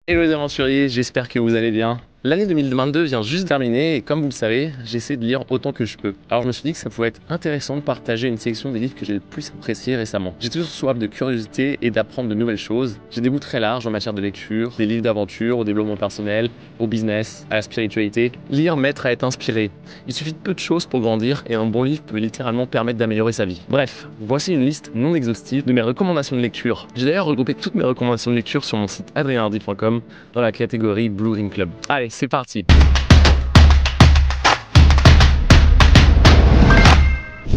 Hello les aventuriers, j'espère que vous allez bien. L'année 2022 vient juste de terminer et comme vous le savez, j'essaie de lire autant que je peux. Alors je me suis dit que ça pouvait être intéressant de partager une sélection des livres que j'ai le plus appréciés récemment. J'ai toujours soif de curiosité et d'apprendre de nouvelles choses. J'ai des goûts très larges en matière de lecture, des livres d'aventure, au développement personnel, au business, à la spiritualité. Lire m'aide à être inspiré. Il suffit de peu de choses pour grandir et un bon livre peut littéralement permettre d'améliorer sa vie. Bref, voici une liste non exhaustive de mes recommandations de lecture. J'ai d'ailleurs regroupé toutes mes recommandations de lecture sur mon site adrienhardy.com dans la catégorie Blue Ring Club. Allez, c'est parti.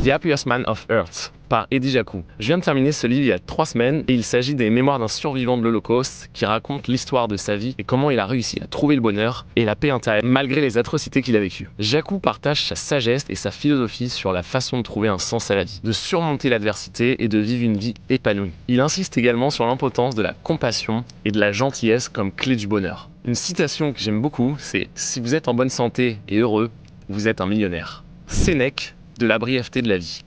The Happiest Man of Earth par Eddie Jaku. Je viens de terminer ce livre il y a 3 semaines et il s'agit des mémoires d'un survivant de l'Holocauste qui raconte l'histoire de sa vie et comment il a réussi à trouver le bonheur et la paix intérieure malgré les atrocités qu'il a vécues. Jaku partage sa sagesse et sa philosophie sur la façon de trouver un sens à la vie, de surmonter l'adversité et de vivre une vie épanouie. Il insiste également sur l'importance de la compassion et de la gentillesse comme clé du bonheur. Une citation que j'aime beaucoup, c'est « Si vous êtes en bonne santé et heureux, vous êtes un millionnaire ». Sénèque de la brièveté de la vie.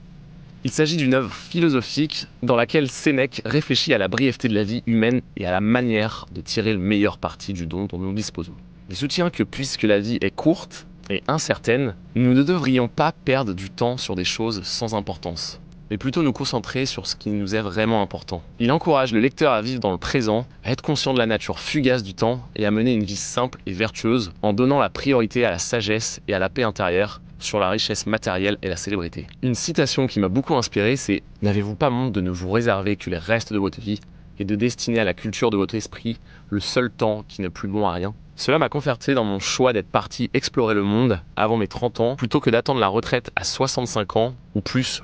Il s'agit d'une œuvre philosophique dans laquelle Sénèque réfléchit à la brièveté de la vie humaine et à la manière de tirer le meilleur parti du don dont nous disposons. Il soutient que puisque la vie est courte et incertaine, nous ne devrions pas perdre du temps sur des choses sans importance, mais plutôt nous concentrer sur ce qui nous est vraiment important. Il encourage le lecteur à vivre dans le présent, à être conscient de la nature fugace du temps et à mener une vie simple et vertueuse en donnant la priorité à la sagesse et à la paix intérieure sur la richesse matérielle et la célébrité. Une citation qui m'a beaucoup inspiré, c'est « N'avez-vous pas honte de ne vous réserver que les restes de votre vie et de destiner à la culture de votre esprit le seul temps qui n'est plus bon à rien ?» Cela m'a conforté dans mon choix d'être parti explorer le monde avant mes 30 ans plutôt que d'attendre la retraite à 65 ans ou plus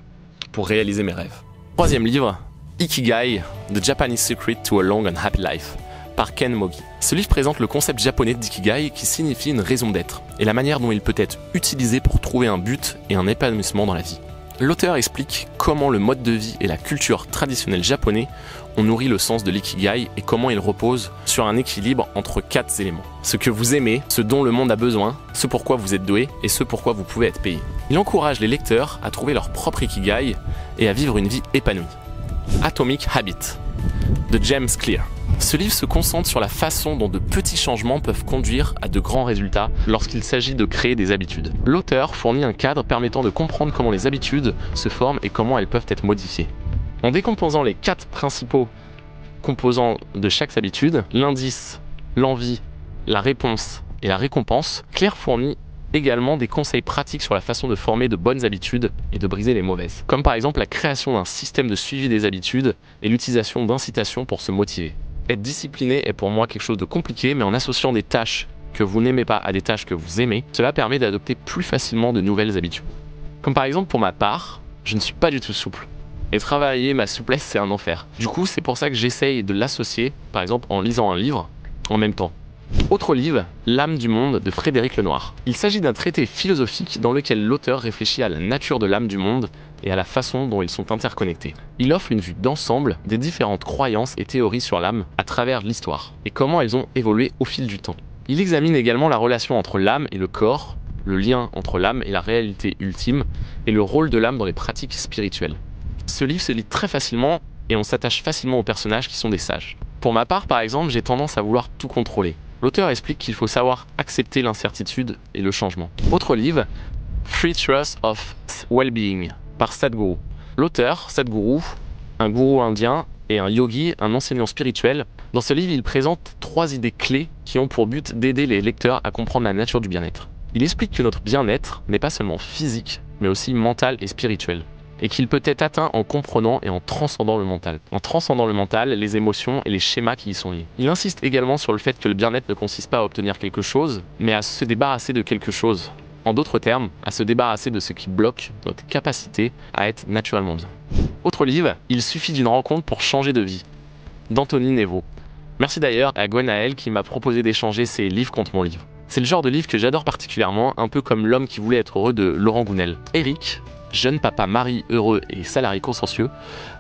pour réaliser mes rêves. Troisième livre, Ikigai, The Japanese Secret to a Long and Happy Life, par Ken Mogi. Ce livre présente le concept japonais d'Ikigai qui signifie une raison d'être et la manière dont il peut être utilisé pour trouver un but et un épanouissement dans la vie. L'auteur explique comment le mode de vie et la culture traditionnelle japonais ont nourri le sens de l'ikigai et comment il repose sur un équilibre entre 4 éléments. Ce que vous aimez, ce dont le monde a besoin, ce pourquoi vous êtes doué et ce pourquoi vous pouvez être payé. Il encourage les lecteurs à trouver leur propre ikigai et à vivre une vie épanouie. Atomic Habit de James Clear. Ce livre se concentre sur la façon dont de petits changements peuvent conduire à de grands résultats lorsqu'il s'agit de créer des habitudes. L'auteur fournit un cadre permettant de comprendre comment les habitudes se forment et comment elles peuvent être modifiées. En décomposant les 4 principaux composants de chaque habitude, l'indice, l'envie, la réponse et la récompense, Claire fournit également des conseils pratiques sur la façon de former de bonnes habitudes et de briser les mauvaises. Comme par exemple la création d'un système de suivi des habitudes et l'utilisation d'incitations pour se motiver. Être discipliné est pour moi quelque chose de compliqué, mais en associant des tâches que vous n'aimez pas à des tâches que vous aimez, cela permet d'adopter plus facilement de nouvelles habitudes. Comme par exemple pour ma part, je ne suis pas du tout souple. Et travailler ma souplesse, c'est un enfer. Du coup, c'est pour ça que j'essaye de l'associer, par exemple en lisant un livre, en même temps. Autre livre, L'âme du monde de Frédéric Lenoir. Il s'agit d'un traité philosophique dans lequel l'auteur réfléchit à la nature de l'âme du monde et à la façon dont ils sont interconnectés. Il offre une vue d'ensemble des différentes croyances et théories sur l'âme à travers l'histoire et comment elles ont évolué au fil du temps. Il examine également la relation entre l'âme et le corps, le lien entre l'âme et la réalité ultime et le rôle de l'âme dans les pratiques spirituelles. Ce livre se lit très facilement et on s'attache facilement aux personnages qui sont des sages. Pour ma part, par exemple, j'ai tendance à vouloir tout contrôler. L'auteur explique qu'il faut savoir accepter l'incertitude et le changement. Autre livre, Free Trust of Well-Being, par Sadhguru. L'auteur, Sadhguru, un gourou indien et un yogi, un enseignant spirituel, dans ce livre, il présente 3 idées clés qui ont pour but d'aider les lecteurs à comprendre la nature du bien-être. Il explique que notre bien-être n'est pas seulement physique, mais aussi mental et spirituel, et qu'il peut être atteint en comprenant et en transcendant le mental. En transcendant le mental, les émotions et les schémas qui y sont liés. Il insiste également sur le fait que le bien-être ne consiste pas à obtenir quelque chose, mais à se débarrasser de quelque chose. En d'autres termes, à se débarrasser de ce qui bloque notre capacité à être naturellement bien. Autre livre, Il suffit d'une rencontre pour changer de vie, d'Anthony Nevo. Merci d'ailleurs à Gwenaël qui m'a proposé d'échanger ses livres contre mon livre. C'est le genre de livre que j'adore particulièrement, un peu comme L'homme qui voulait être heureux de Laurent Gounel. Eric, jeune papa mari heureux et salarié consciencieux,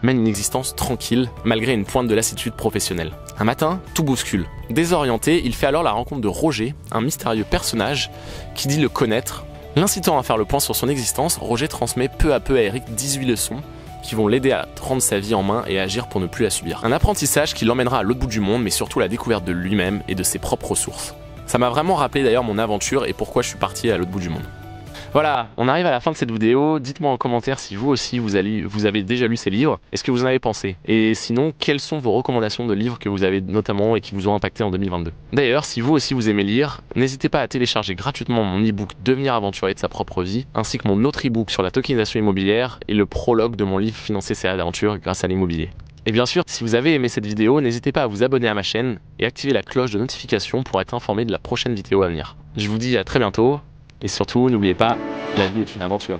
mène une existence tranquille malgré une pointe de lassitude professionnelle. Un matin, tout bouscule. Désorienté, il fait alors la rencontre de Roger, un mystérieux personnage qui dit le connaître. L'incitant à faire le point sur son existence, Roger transmet peu à peu à Eric 18 leçons qui vont l'aider à prendre sa vie en main et agir pour ne plus la subir. Un apprentissage qui l'emmènera à l'autre bout du monde, mais surtout la découverte de lui-même et de ses propres ressources. Ça m'a vraiment rappelé d'ailleurs mon aventure et pourquoi je suis parti à l'autre bout du monde. Voilà, on arrive à la fin de cette vidéo. Dites-moi en commentaire si vous aussi vous avez déjà lu ces livres et ce que vous en avez pensé. Et sinon, quelles sont vos recommandations de livres que vous avez notamment et qui vous ont impacté en 2022. D'ailleurs, si vous aussi vous aimez lire, n'hésitez pas à télécharger gratuitement mon e-book Devenir aventurier de sa propre vie, ainsi que mon autre e-book sur la tokenisation immobilière et le prologue de mon livre Financer ses aventures grâce à l'immobilier. Et bien sûr, si vous avez aimé cette vidéo, n'hésitez pas à vous abonner à ma chaîne et activer la cloche de notification pour être informé de la prochaine vidéo à venir. Je vous dis à très bientôt. Et surtout, n'oubliez pas, la vie est une aventure.